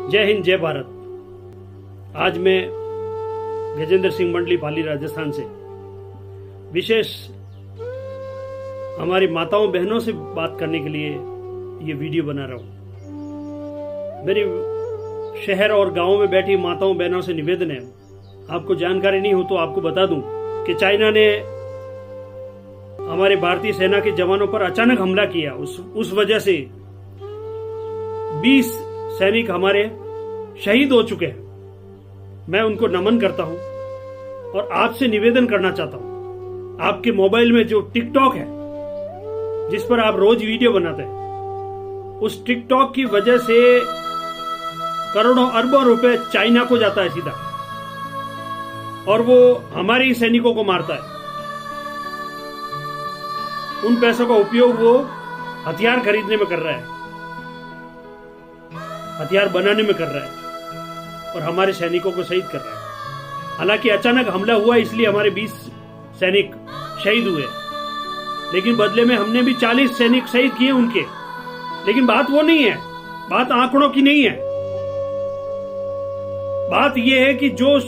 जय हिंद, जय भारत। आज मैं गजेंद्र सिंह मंडली, पाली, राजस्थान से विशेष हमारी माताओं बहनों से बात करने के लिए ये वीडियो बना रहा हूं। मेरे शहर और गांव में बैठी माताओं बहनों से निवेदन है, आपको जानकारी नहीं हो तो आपको बता दूं कि चाइना ने हमारे भारतीय सेना के जवानों पर अचानक हमला किया। उस वजह से 20 सैनिक हमारे शहीद हो चुके हैं। मैं उनको नमन करता हूं और आपसे निवेदन करना चाहता हूं, आपके मोबाइल में जो टिकटॉक है जिस पर आप रोज वीडियो बनाते हैं, उस टिकटॉक की वजह से करोड़ों अरबों रुपए चाइना को जाता है सीधा, और वो हमारे ही सैनिकों को मारता है। उन पैसों का उपयोग वो हथियार खरीदने में कर रहा है, हथियार बनाने में कर रहा है और हमारे सैनिकों को शहीद कर रहा है। हालांकि अचानक हमला हुआ इसलिए हमारे 20 सैनिक शहीद हुए, लेकिन बदले में हमने भी 40 सैनिक शहीद किए उनके। लेकिन बात वो नहीं है, बात आंकड़ों की नहीं है। बात यह है कि जो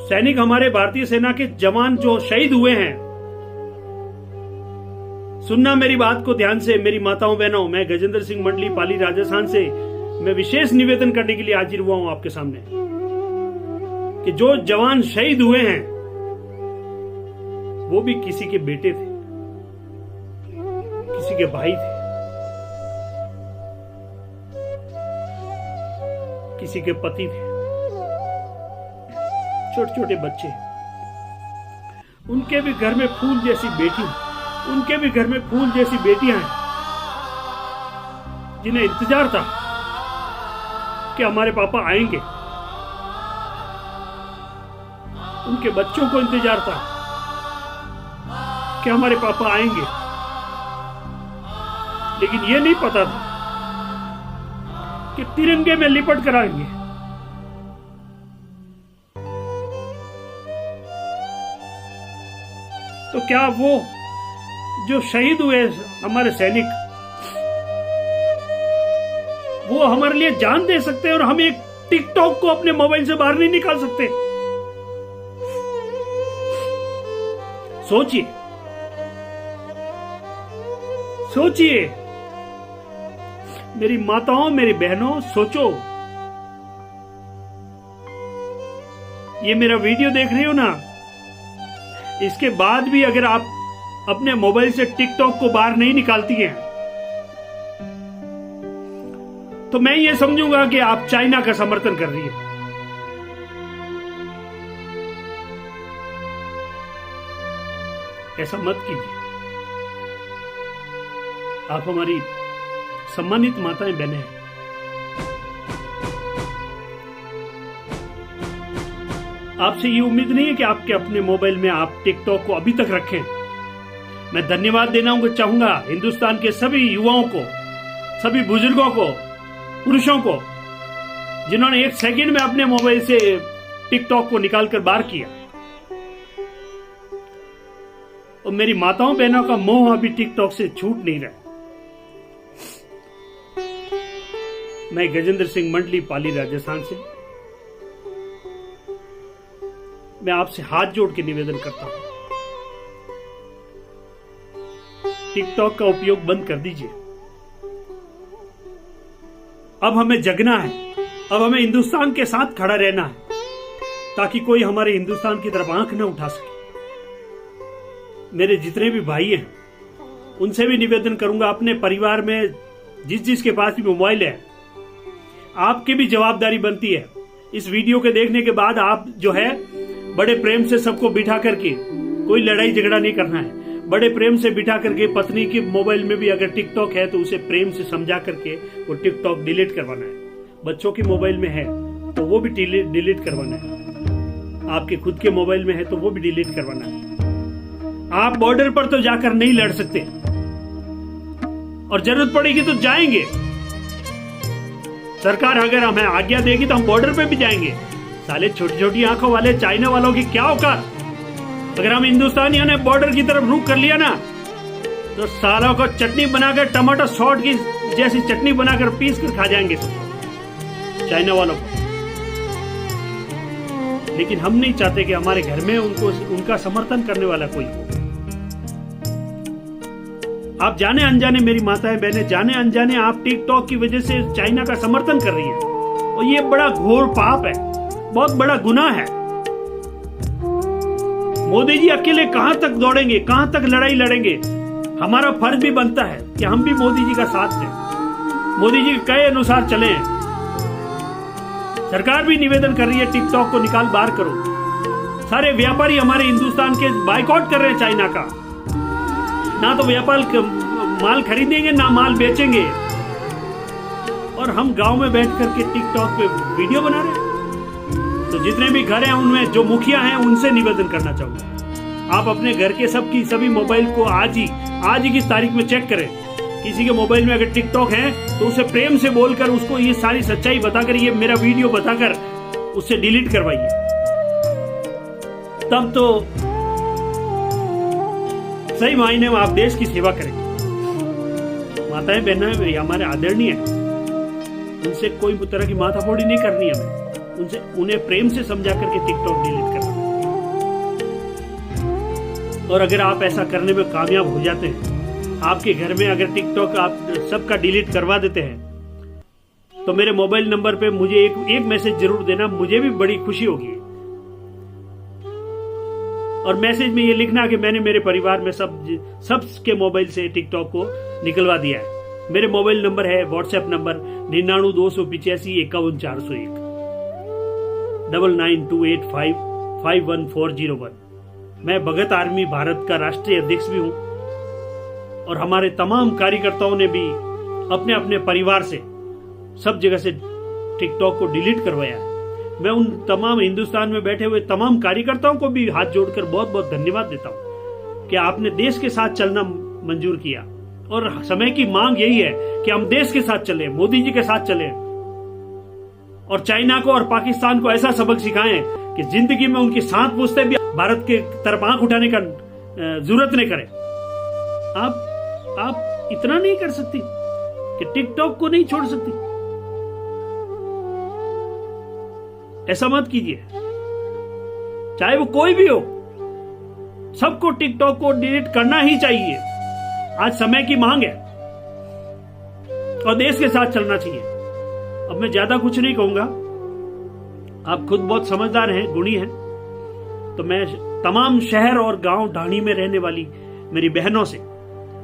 सैनिक हमारे भारतीय सेना के जवान जो शहीद हुए हैं, सुनना मेरी बात को ध्यान से, मेरी माताओं बहनों। मैं गजेंद्र सिंह मंडली, पाली, राजस्थान से मैं विशेष निवेदन करने के लिए हाजिर हुआ हूं आपके सामने कि जो जवान शहीद हुए हैं वो भी किसी के बेटे थे, किसी के भाई थे, किसी के पति थे, छोटे छोटे बच्चे। उनके भी घर में फूल जैसी बेटी, उनके भी घर में फूल जैसी बेटियां हैं जिन्हें इंतजार था कि हमारे पापा आएंगे। उनके बच्चों को इंतजार था कि हमारे पापा आएंगे, लेकिन ये नहीं पता था कि तिरंगे में लिपट कर आएंगे। तो क्या वो जो शहीद हुए हमारे सैनिक, वो हमारे लिए जान दे सकते हैं और हम एक टिकटॉक को अपने मोबाइल से बाहर नहीं निकाल सकते? सोचिए, सोचिए मेरी माताओं, मेरी बहनों, सोचो। ये मेरा वीडियो देख रही हो ना, इसके बाद भी अगर आप अपने मोबाइल से टिकटॉक को बाहर नहीं निकालती हैं तो मैं ये समझूंगा कि आप चाइना का समर्थन कर रही है। ऐसा मत कीजिए। आप हमारी सम्मानित माताएं बहनें हैं। आपसे ये उम्मीद नहीं है कि आपके अपने मोबाइल में आप टिकटॉक को अभी तक रखें। मैं धन्यवाद देना चाहूंगा हिंदुस्तान के सभी युवाओं को, सभी बुजुर्गों को, पुरुषों को, जिन्होंने एक सेकंड में अपने मोबाइल से टिकटॉक को निकालकर बाहर किया। और मेरी माताओं बहनों का मोह अभी टिकटॉक से छूट नहीं रहा। मैं गजेंद्र सिंह मंडली, पाली, राजस्थान से मैं आपसे हाथ जोड़ के निवेदन करता हूं, टिकटॉक का उपयोग बंद कर दीजिए। अब हमें जगना है, अब हमें हिंदुस्तान के साथ खड़ा रहना है, ताकि कोई हमारे हिंदुस्तान की तरफ आंख न उठा सके। मेरे जितने भी भाई हैं उनसे भी निवेदन करूंगा, अपने परिवार में जिसके पास भी मोबाइल है, आपकी भी जवाबदारी बनती है। इस वीडियो के देखने के बाद आप जो है बड़े प्रेम से सबको बिठा करके, कोई लड़ाई झगड़ा नहीं करना है, बड़े प्रेम से बिठा करके पत्नी के मोबाइल में भी अगर टिकटॉक है तो उसे प्रेम से समझा करके वो टिकटॉक डिलीट करवाना है। बच्चों के मोबाइल में है तो वो भी डिलीट करवाना है। आपके खुद के मोबाइल में है तो वो भी डिलीट करवाना है। आप बॉर्डर पर तो जाकर नहीं लड़ सकते, और जरूरत पड़ेगी तो जाएंगे। सरकार अगर हमें आज्ञा देगी तो हम बॉर्डर पे भी जाएंगे। साले छोटी छोटी आंखों वाले चाइना वालों की क्या औकात। अगर हम हिंदुस्तानियों ने बॉर्डर की तरफ रुख कर लिया ना तो सालों को चटनी बनाकर, टमाटर सॉस की जैसी चटनी बनाकर पीस कर खा जाएंगे सब। चाइना वालों को, लेकिन हम नहीं चाहते कि हमारे घर में उनका समर्थन करने वाला कोई हो। आप जाने अनजाने, मेरी माताएं बहनें, जाने अनजाने आप टिकटॉक की वजह से चाइना का समर्थन कर रही है, और ये बड़ा घोर पाप है, बहुत बड़ा गुनाह है। मोदी जी अकेले कहां तक दौड़ेंगे, कहां तक लड़ाई लड़ेंगे? हमारा फर्ज भी बनता है कि हम भी मोदी जी का साथ दें, मोदी जी के कहे अनुसार चलें। सरकार भी निवेदन कर रही है, टिकटॉक को निकाल बाहर करो। सारे व्यापारी हमारे हिंदुस्तान के बाइकआउट कर रहे हैं चाइना का, ना तो व्यापार माल खरीदेंगे ना माल बेचेंगे, और हम गांव में बैठ करके टिकटॉक पे वीडियो बना रहे हैं। तो जितने भी घर हैं उनमें जो मुखिया हैं उनसे निवेदन करना चाहूंगा, आप अपने घर के सभी मोबाइल को आज ही की तारीख में चेक करें। किसी के मोबाइल में अगर टिकटॉक है तो उसे प्रेम से बोलकर, उसको ये सारी सच्चाई बताकर, ये मेरा वीडियो बताकर उससे डिलीट करवाइए। तब तो सही मायने में आप देश की सेवा करेंगे। माताएं बहनें हमारे आदरणीय हैं, उनसे कोई तरह की माथाफोड़ी नहीं करनी है हमें, उन्हें प्रेम से समझा करके टिकटॉक डिलीट करना। और अगर आप ऐसा करने में कामयाब हो जाते हैं, आपके घर में अगर टिकटॉक आप सबका डिलीट करवा देते हैं, तो मेरे मोबाइल नंबर पे मुझे एक मैसेज जरूर देना, मुझे भी बड़ी खुशी होगी। और मैसेज में ये लिखना कि मैंने मेरे परिवार में सबके मोबाइल से टिकटॉक को निकलवा दिया है। मेरे मोबाइल नंबर है, व्हाट्सएप नंबर 992851 9928551401। मैं भगत आर्मी भारत का राष्ट्रीय अध्यक्ष भी हूं, और हमारे तमाम कार्यकर्ताओं ने भी अपने अपने परिवार से सब जगह से टिकटॉक को डिलीट करवाया है। मैं उन तमाम हिंदुस्तान में बैठे हुए तमाम कार्यकर्ताओं को भी हाथ जोड़कर बहुत बहुत धन्यवाद देता हूं कि आपने देश के साथ चलना मंजूर किया। और समय की मांग यही है कि हम देश के साथ चलें, मोदी जी के साथ चलें, और चाइना को और पाकिस्तान को ऐसा सबक सिखाएं कि जिंदगी में उनकी सांस पूछते भी भारत के तरफ आंख उठाने का जरूरत नहीं करें। आप इतना नहीं कर सकती कि टिकटॉक को नहीं छोड़ सकती? ऐसा मत कीजिए, चाहे वो कोई भी हो, सबको टिकटॉक को डिलीट करना ही चाहिए। आज समय की मांग है और देश के साथ चलना चाहिए। अब मैं ज्यादा कुछ नहीं कहूंगा, आप खुद बहुत समझदार हैं, गुणी हैं, तो मैं तमाम शहर और गांव ढाणी में रहने वाली मेरी बहनों से,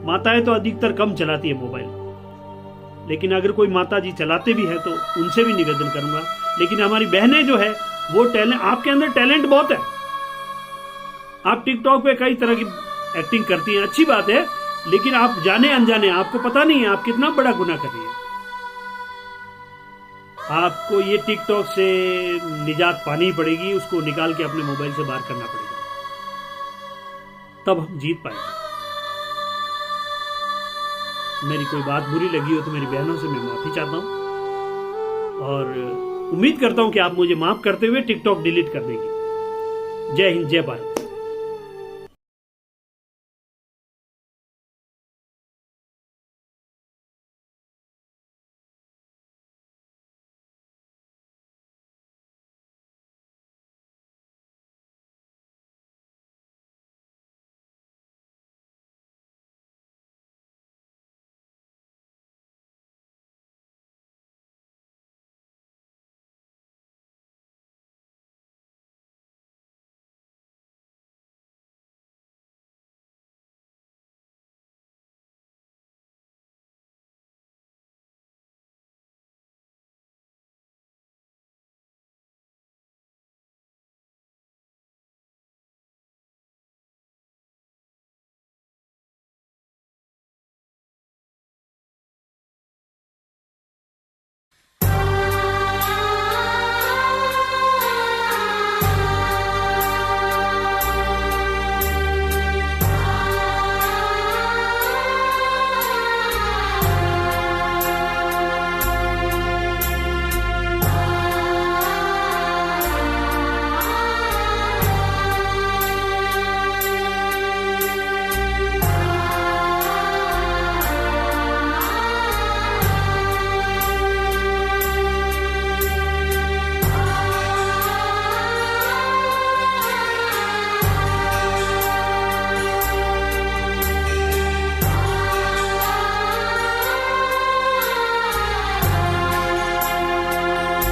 माताएं तो अधिकतर कम चलाती है मोबाइल, लेकिन अगर कोई माता जी चलाते भी है तो उनसे भी निवेदन करूंगा। लेकिन हमारी बहनें जो है वो टैलेंट, आपके अंदर टैलेंट बहुत है, आप टिकटॉक पे कई तरह की एक्टिंग करती हैं, अच्छी बात है, लेकिन आप जाने अनजाने, आपको पता नहीं है आप कितना बड़ा गुनाह कर रही है। आपको ये टिकटॉक से निजात पानी पड़ेगी, उसको निकाल के अपने मोबाइल से बाहर करना पड़ेगा, तब हम जीत पाएंगे। मेरी कोई बात बुरी लगी हो तो मेरी बहनों से मैं माफी चाहता हूं, और उम्मीद करता हूं कि आप मुझे माफ करते हुए टिकटॉक डिलीट कर देंगे। जय हिंद, जय भारत।